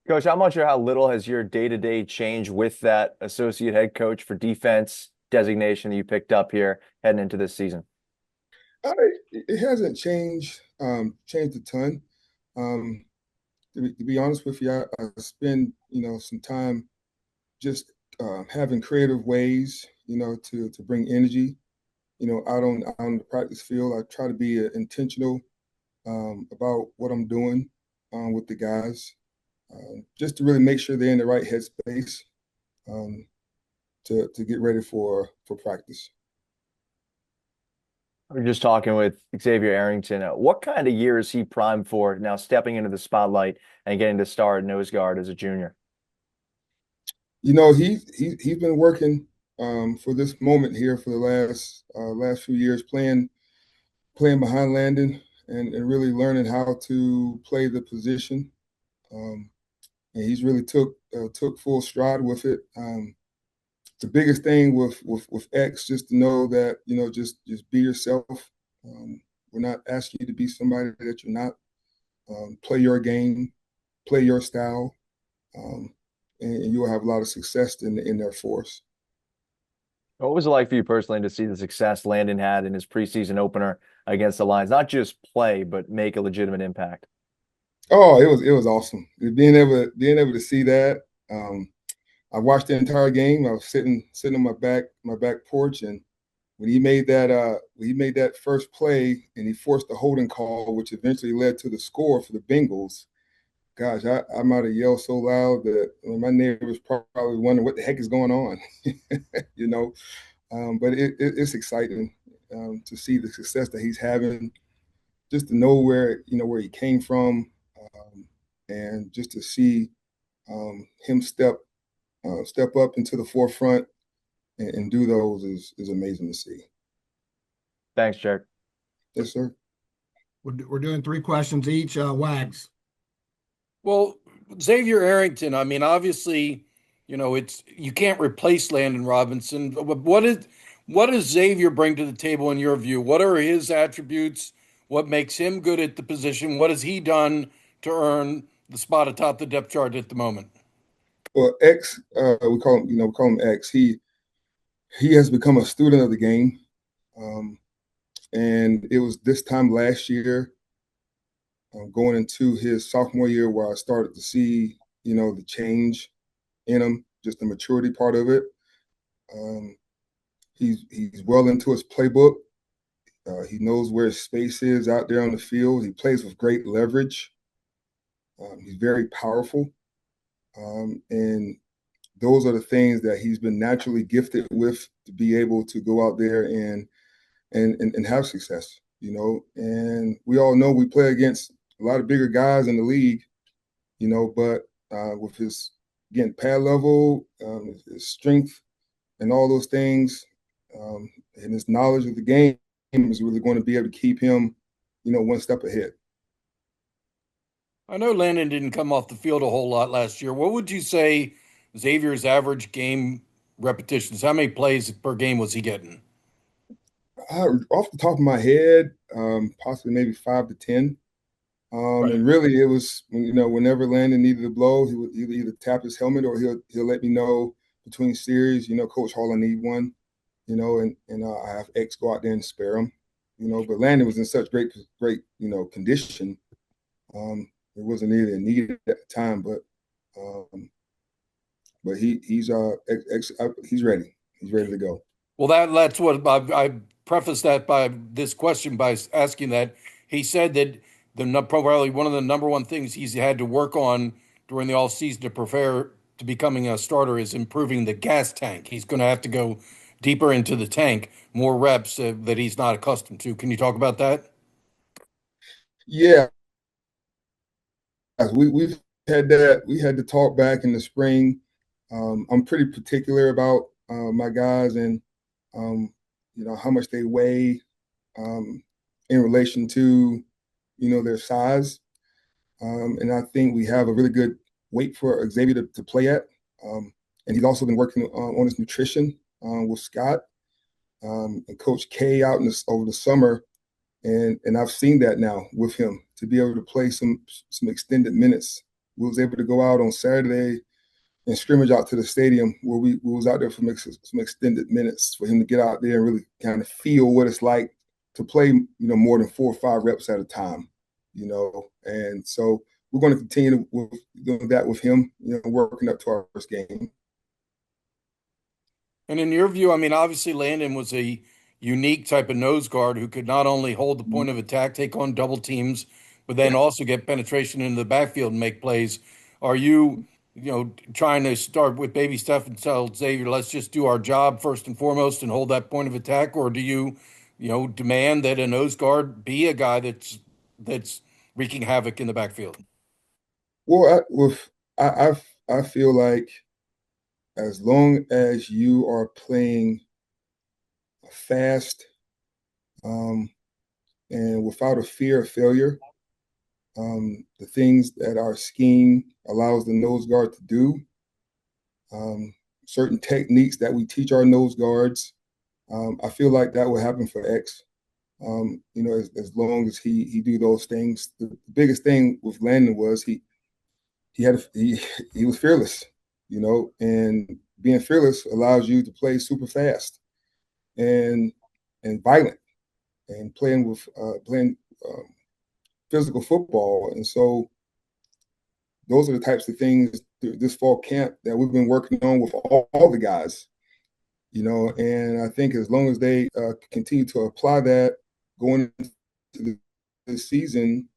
Coach, how much or how little has your day-to-day changed with that associate head coach for defense designation that you picked up here heading into this season? Uh, it hasn't changed a ton. Um, to be honest with you, I spend some time just having creative ways to bring energy out on the practice field. I try to be intentional about what I'm doing with the guys, just to really make sure they're in the right headspace um, to get ready for practice. We're just talking with Xavier Arrington. What kind of year is he primed for now, stepping into the spotlight and getting to start nose guard as a junior? He's been working for this moment here for the last few years, playing behind Landon and really learning how to play the position. Um, and he's really took full stride with it. The biggest thing with X, just to know that just be yourself. We're not asking you to be somebody that you're not. Play your game, play your style, um, and you will have a lot of success in their force. What was it like for you personally to see the success Landon had in his preseason opener against the Lions? Not just play, but make a legitimate impact. Oh, it was awesome. Being able to see that. Um, I watched the entire game. I was sitting on my back porch, and when he made that first play and he forced the holding call, which eventually led to the score for the Bengals. Gosh, I might have yelled so loud that my neighbors probably wondering what the heck is going on. you know, but it's exciting to see the success that he's having, just to know where he came from, and just to see him step up into the forefront and do those is amazing to see. Thanks, Jerrick. Yes, sir. We're doing three questions each. Wags. Well, Xavier Arrington, I mean, obviously, it's you can't replace Landon Robinson. But what does Xavier bring to the table in your view? What are his attributes? What makes him good at the position? What has he done to earn the spot atop the depth chart at the moment? Well, X, we call him X. He has become a student of the game, um, and it was this time last year, going into his sophomore year, where I started to see the change in him, just the maturity part of it. Um, he's well into his playbook. He knows where his space is out there on the field. He plays with great leverage. He's very powerful, and those are the things that he's been naturally gifted with to be able to go out there and have success. And we all know we play against a lot of bigger guys in the league. But with his again pad level, his strength, and all those things, and his knowledge of the game is really going to be able to keep him, one step ahead. I know Landon didn't come off the field a whole lot last year. What would you say Xavier's average game repetitions? How many plays per game was he getting? Off the top of my head, possibly maybe 5 to 10. Right. And really, it was whenever Landon needed a blow, he would either tap his helmet or he'll let me know between series. Coach Hall, I need one. And I have X go out there and spare him. But Landon was in such great condition. It wasn't really a need at the time, but he's ready. He's ready to go. Well, that's what I prefaced that by this question by asking that. He said that probably one of the number one things he's had to work on during the off season to prepare to becoming a starter is improving the gas tank. He's going to have to go deeper into the tank, more reps that he's not accustomed to. Can you talk about that? Yeah, we've had that. We had to talk back in the spring. I'm pretty particular about my guys and how much they weigh in relation to their size. And I think we have a really good weight for Xavier to play at. And he's also been working on his nutrition with Scott and Coach K over the summer. And I've seen that now with him to be able to play some extended minutes we was able to go out on Saturday and scrimmage out to the stadium where we was out there for some extended minutes for him to get out there and really kind of feel what it's like to play, more than 4 or 5 reps at a time, And so we're going to continue doing that with him, working up to our first game. And in your view, I mean, obviously Landon was a unique type of nose guard who could not only hold the point of attack, take on double teams, but then also get penetration into the backfield and make plays. Are you, trying to start with baby stuff and tell Xavier, let's just do our job first and foremost and hold that point of attack? Or do you, demand that a nose guard be a guy that's wreaking havoc in the backfield? Well, I feel like as long as you are playing fast and without a fear of failure, the things that our scheme allows the nose guard to do, certain techniques that we teach our nose guards, I feel like that will happen for X. As long as he do those things. The biggest thing with Landon was he was fearless, and being fearless allows you to play super fast and violent and playing physical football. And so those are the types of things this fall camp that we've been working on with all the guys, and I think as long as they continue to apply that going into the season,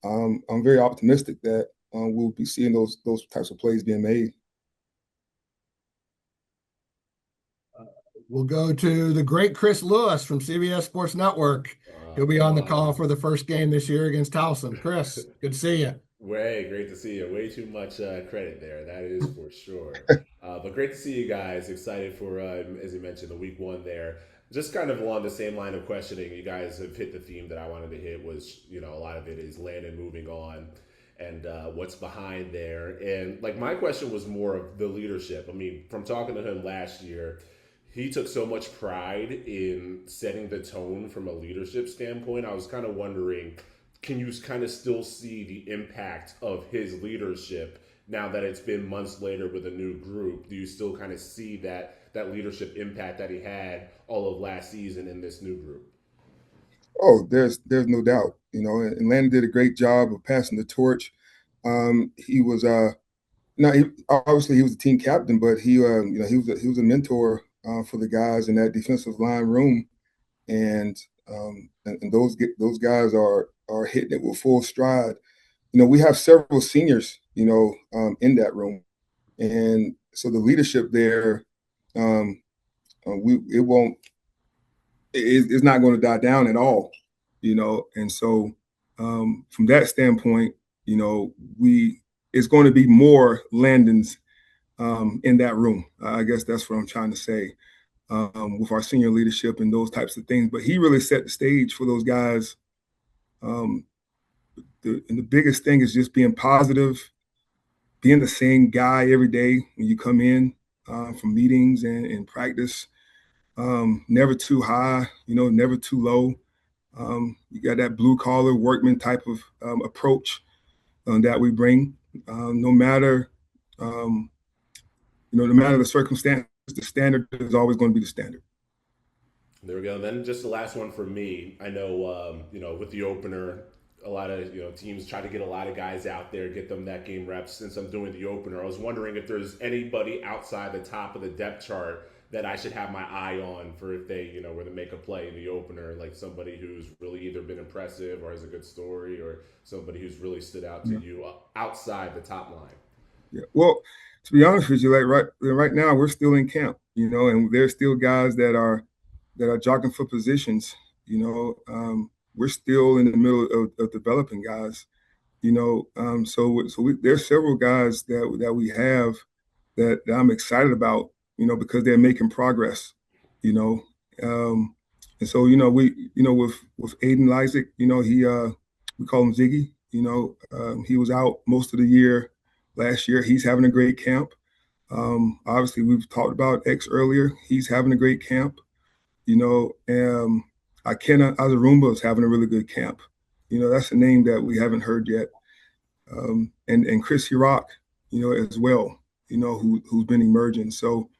I'm very optimistic that we'll be seeing those types of plays being made. We'll go to the great Chris Lewis from CBS Sports Network. He'll be on the call for the first game this year against Towson. Chris, good to see you. Way, great to see you. Way too much credit there. That is for sure. But great to see you guys. Excited for, as you mentioned, the week 1 there. Just kind of along the same line of questioning, you guys have hit the theme that I wanted to hit was, a lot of it is Landon moving on and what's behind there. And like my question was more of the leadership. I mean, from talking to him last year, he took so much pride in setting the tone from a leadership standpoint. I was kind of wondering, can you kind of still see the impact of his leadership now that it's been months later with a new group? Do you still kind of see that leadership impact that he had all of last season in this new group? Oh, there's no doubt, and Landon did a great job of passing the torch. He was obviously he was a team captain, but he was a mentor for the guys in that defensive line room, and those guys are hitting it with full stride. We have several seniors, in that room, and so the leadership there, it's not going to die down at all, and so from that standpoint, it's going to be more Landons in that room. I guess that's what I'm trying to say with our senior leadership and those types of things. But he really set the stage for those guys. The biggest thing is just being positive, being the same guy every day when you come in from meetings and practice. Never too high, never too low. You got that blue collar workman type of approach that we bring. No matter the circumstance, the standard is always going to be the standard. There we go. And then just the last one for me. I know, with the opener, a lot of teams try to get a lot of guys out there, get them that game reps. Since I'm doing the opener, I was wondering if there's anybody outside the top of the depth chart that I should have my eye on for if they, were to make a play in the opener, like somebody who's really either been impressive or has a good story, or somebody who's really stood out to you outside the top line. Yeah. Well, to be honest with you, like right now we're still in camp, and there's still guys that are jockeying for positions. We're still in the middle of developing guys. There's several guys that we have that I'm excited about. Because they're making progress. And so with Aiden Isaac, he we call him Ziggy. He was out most of the year last year. He's having a great camp. Obviously, we've talked about X earlier. He's having a great camp. Ikena Azarumba is having a really good camp. That's a name that we haven't heard yet. and Chris Hirak, as well, who's been emerging. So,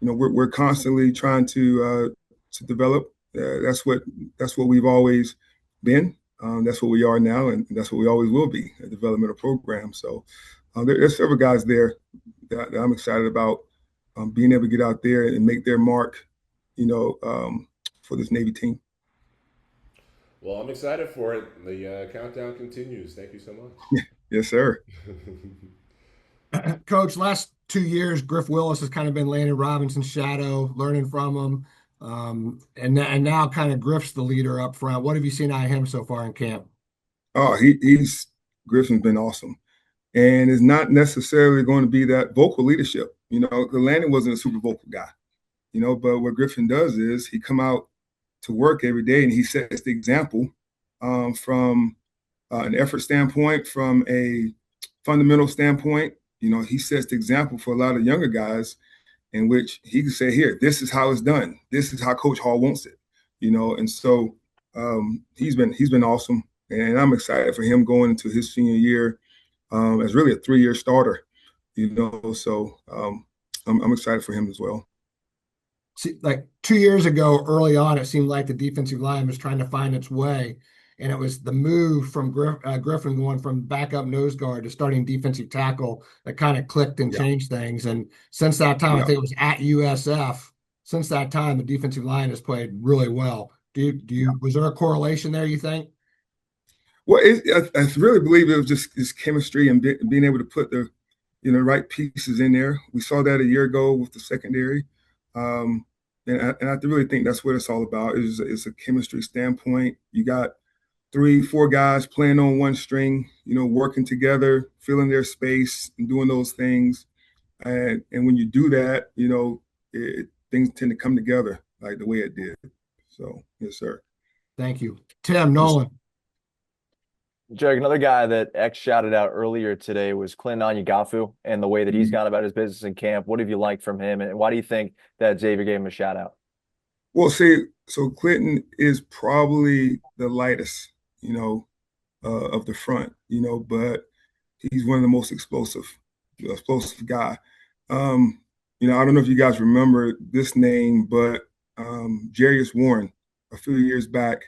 we're constantly trying to develop. That's what we've always been. That's what we are now, and that's what we always will be, a developmental program. So there's several guys there that I'm excited about being able to get out there and make their mark, for this Navy team. Well, I'm excited for it. The countdown continues. Thank you so much. Yes, sir. Coach, last 2 years, Griff Willis has kind of been Landon Robinson's shadow, learning from him. And now kind of Griff's the leader up front. What have you seen out of him so far in camp? Oh, Griffin's been awesome. And is not necessarily going to be that vocal leadership. Landon wasn't a super vocal guy, but what Griffin does is he come out to work every day and he sets the example from an effort standpoint, from a fundamental standpoint. He sets the example for a lot of younger guys in which he can say, here, this is how it's done. This is how Coach Hall wants it, and so he's been awesome. And I'm excited for him going into his senior year as really a 3-year starter, so I'm excited for him as well. See, like 2 years ago, early on, it seemed like the defensive line was trying to find its way. And it was the move from Griffin going from backup nose guard to starting defensive tackle that kind of clicked and changed things. And since that time, I think it was at USF. Since that time, the defensive line has played really well. Was there a correlation there, you think? Well, I really believe it was just his chemistry and being able to put the right pieces in there. We saw that a year ago with the secondary. And I really think that's what it's all about. It's a chemistry standpoint. You got 3-4 guys playing on one string, working together, filling their space and doing those things. And when you do that, things tend to come together like the way it did. So, yes, sir. Thank you. Tim, Nolan. Jerrick, another guy that X shouted out earlier today was Clinton Anyafu and the way that he's gone about his business in camp. What have you liked from him, and why do you think that Xavier gave him a shout out? Well, see, so Clinton is probably the lightest, of the front, but he's one of the most explosive guy. I don't know if you guys remember this name, but Jarius Warren, a few years back,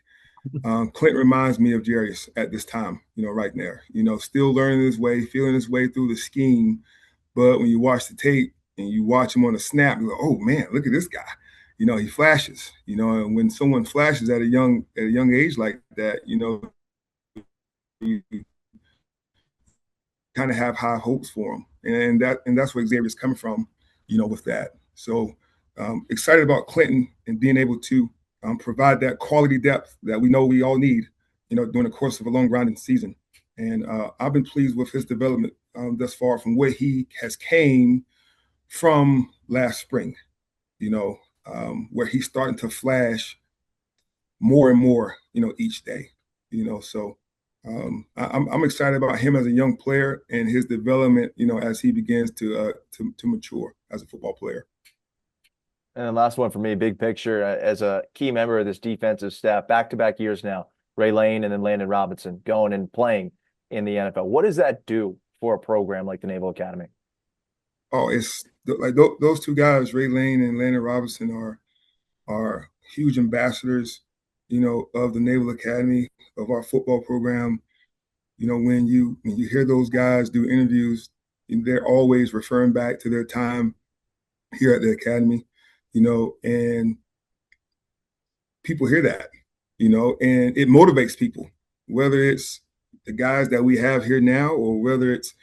Clint reminds me of Jarius at this time, right there, still learning his way, feeling his way through the scheme. But when you watch the tape and you watch him on a snap, you go, oh man, look at this guy. He flashes, and when someone flashes at a young age like that, you kind of have high hopes for him. And that's where Xavier's coming from, with that. So excited about Clinton and being able to provide that quality depth that we know we all need, during the course of a long grinding season. And I've been pleased with his development thus far from where he has came from last spring, where he's starting to flash more and more, each day, so I'm excited about him as a young player and his development, as he begins to mature as a football player. And then last one for me, big picture, as a key member of this defensive staff, back-to-back years now, Ray Lane and then Landon Robinson going and playing in the NFL. What does that do for a program like the Naval Academy? Oh, it's like those two guys, Ray Lane and Landon Robinson, are huge ambassadors, of the Naval Academy, of our football program. When you hear those guys do interviews, they're always referring back to their time here at the academy, and people hear that, and it motivates people, whether it's the guys that we have here now or whether it's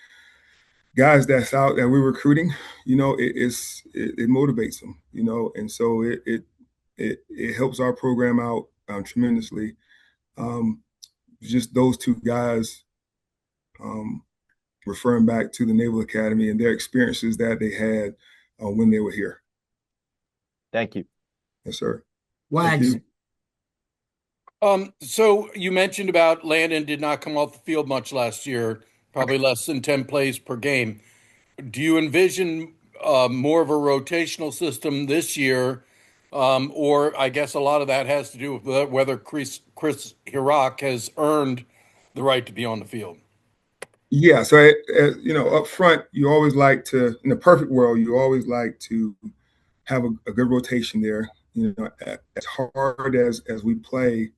guys that's out that we're recruiting, it motivates them, and so it helps our program out tremendously. Just those two guys referring back to the Naval Academy and their experiences that they had when they were here. Thank you. Yes, sir. Wags. So you mentioned about Landon did not come off the field much last year, probably less than 10 plays per game. Do you envision more of a rotational system this year? Or I guess a lot of that has to do with whether Chris Hirak has earned the right to be on the field. Yeah, so up front, you always like to, in the perfect world, you always like to have a good rotation there. As hard as we play,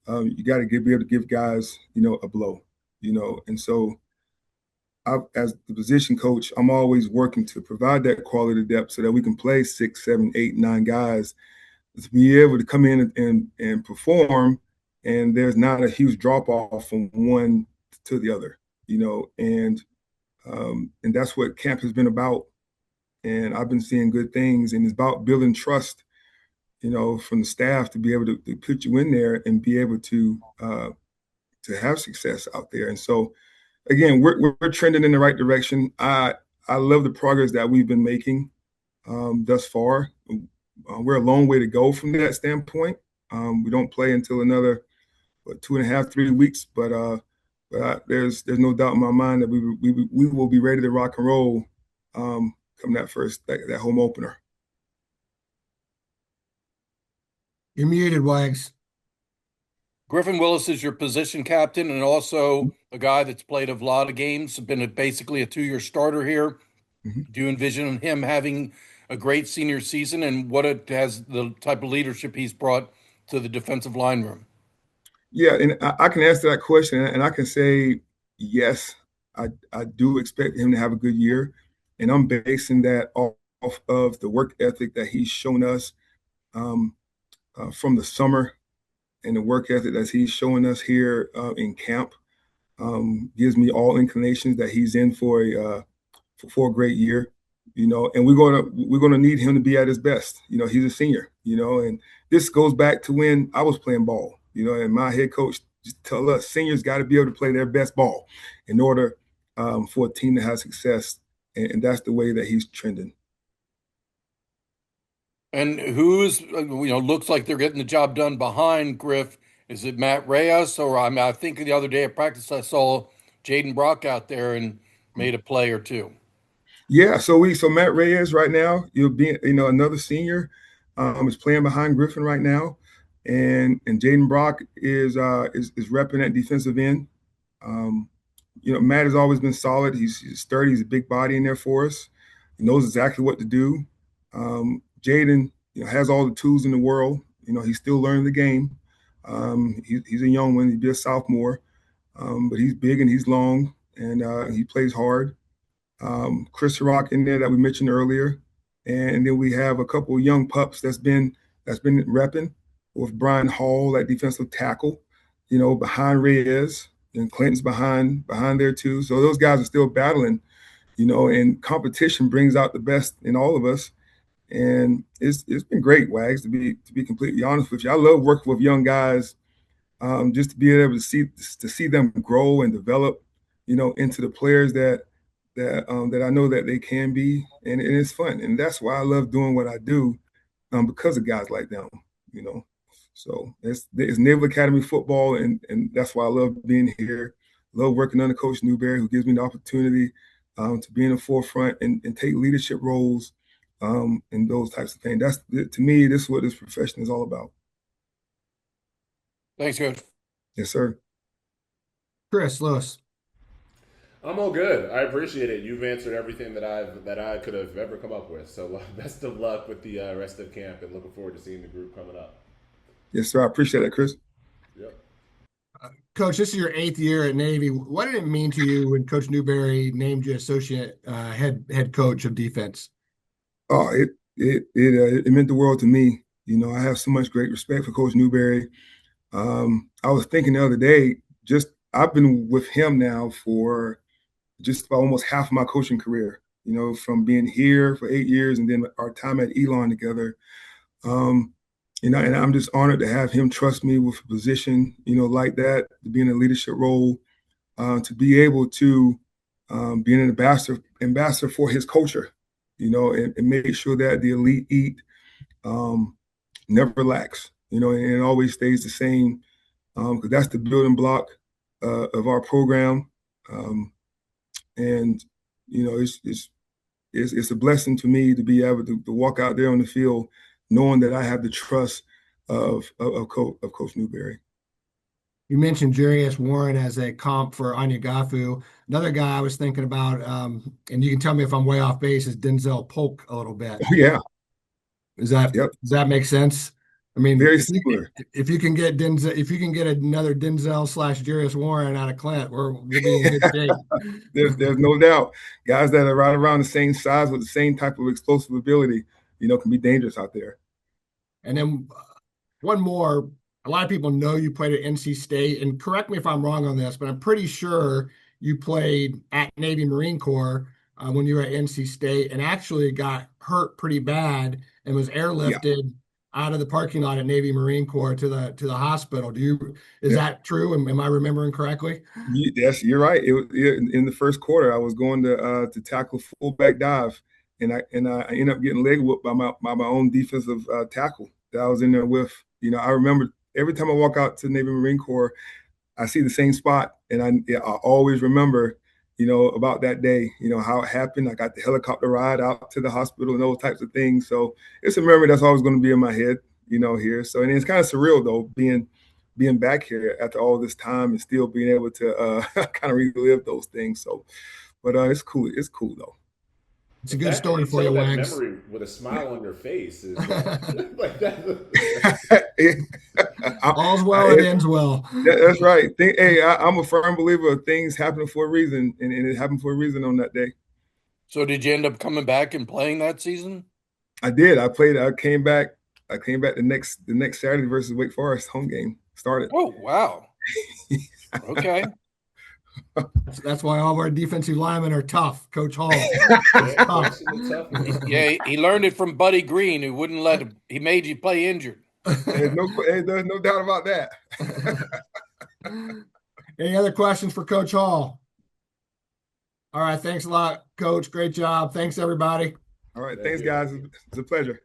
you got to be able to give guys, a blow. And so as the position coach, I'm always working to provide that quality depth so that we can play 6, 7, 8, 9 guys to be able to come in and perform, and there's not a huge drop off from one to the other. And that's what camp has been about. And I've been seeing good things, and it's about building trust, from the staff to be able to put you in there and be able to have success out there. And so, again, we're trending in the right direction. I love the progress that we've been making thus far. We're a long way to go from that standpoint. We don't play until another 2.5, 3 weeks, but there's no doubt in my mind that we will be ready to rock and roll come that home opener. You're muted, Wags. Griffin Willis is your position captain and also a guy that's played a lot of games, been basically a 2-year starter here. Mm-hmm. Do you envision him having a great senior season, and what it has, the type of leadership he's brought to the defensive line room? Yeah, and I can answer that question, and I can say yes, I do expect him to have a good year, and I'm basing that off of the work ethic that he's shown us from the summer, and the work ethic that he's showing us here in camp gives me all inclinations that he's in for a great year. And we're gonna need him to be at his best. He's a senior. And this goes back to when I was playing ball. And my head coach just tell us seniors got to be able to play their best ball in order for a team to have success, and that's the way that he's trending. And who's, looks like they're getting the job done behind Griff? Is it Matt Reyes? Or I think the other day at practice I saw Jaden Brock out there and made a play or two. Yeah, so Matt Reyes right now, another senior, is playing behind Griffin right now, and Jaden Brock is repping at defensive end. Matt has always been solid. He's sturdy. He's a big body in there for us. He knows exactly what to do. Jaden, has all the tools in the world. He's still learning the game. He's a young one. He'll be a sophomore, but he's big and he's long, and he plays hard. Chris Rock in there that we mentioned earlier, and then we have a couple of young pups that's been repping with Brian Hall at defensive tackle, behind Reyes, and Clinton's behind there too. So those guys are still battling, and competition brings out the best in all of us. And it's been great, Wags, to be completely honest with you. I love working with young guys, just to be able to see them grow and develop, into the players that I know that they can be, and it's fun, and that's why I love doing what I do, because of guys like them, So it's Naval Academy football, and that's why I love being here. Love working under Coach Newberry, who gives me the opportunity to be in the forefront and take leadership roles. And those types of things. To me, this is what this profession is all about. Thanks, Coach. Yes, sir. Chris Lewis. I'm all good. I appreciate it. You've answered everything that I could have ever come up with. So best of luck with the rest of camp, and looking forward to seeing the group coming up. Yes, sir. I appreciate that, Chris. Yep. Coach, this is your 8th year at Navy. What did it mean to you when Coach Newberry named you associate head coach of defense? Oh, it meant the world to me. I have so much great respect for Coach Newberry. I was thinking the other day, I've been with him now for just about almost half of my coaching career, from being here for 8 years and then our time at Elon together. And I'm just honored to have him trust me with a position, like that, to be in a leadership role, to be able to be an ambassador for his culture. And make sure that the elite eat never lacks, and it always stays the same, because that's the building block of our program. And it's a blessing to me to be able to walk out there on the field knowing that I have the trust of Coach Newberry. You mentioned Jarius Warren as a comp for Anyafu. Another guy I was thinking about, and you can tell me if I'm way off base, is Denzel Polk a little bit. Oh, yeah. Yep. Does that make sense? I mean, Very similar. if you can get Denzel, if you can get another Denzel / Jarius Warren out of Clint, we'll be in good shape. There's no doubt. Guys that are right around the same size with the same type of explosive ability, can be dangerous out there. And then one more. A lot of people know you played at NC State, and correct me if I'm wrong on this, but I'm pretty sure you played at Navy Marine Corps when you were at NC State, and actually got hurt pretty bad and was airlifted out of the parking lot at Navy Marine Corps to the hospital. Is that true? Am I remembering correctly? Yes, you're right. In the first quarter, I was going to tackle fullback dive, and I ended up getting leg whooped by my own defensive tackle that I was in there with. I remember every time I walk out to Navy Marine Corps, I see the same spot, and I always remember, about that day, how it happened. I got the helicopter ride out to the hospital and those types of things. So it's a memory that's always going to be in my head, here. So, and it's kind of surreal though, being back here after all this time and still being able to kind of relive those things. So, but it's cool. It's cool though. It's a good story for you, that Wags. memory with a smile on your face is like that. All's well that ends well. That's right. I'm a firm believer of things happening for a reason, and it happened for a reason on that day. So did you end up coming back and playing that season? I did. I played. I came back the next Saturday versus Wake Forest home game started. Oh, wow. Okay. That's why all of our defensive linemen are tough. Coach Hall. Yeah, he learned it from Buddy Green, who wouldn't let him. He made you play injured. There's no doubt about that. Any other questions for Coach Hall? All right. Thanks a lot, Coach. Great job. Thanks, everybody. All right. Thanks, guys. It's a pleasure.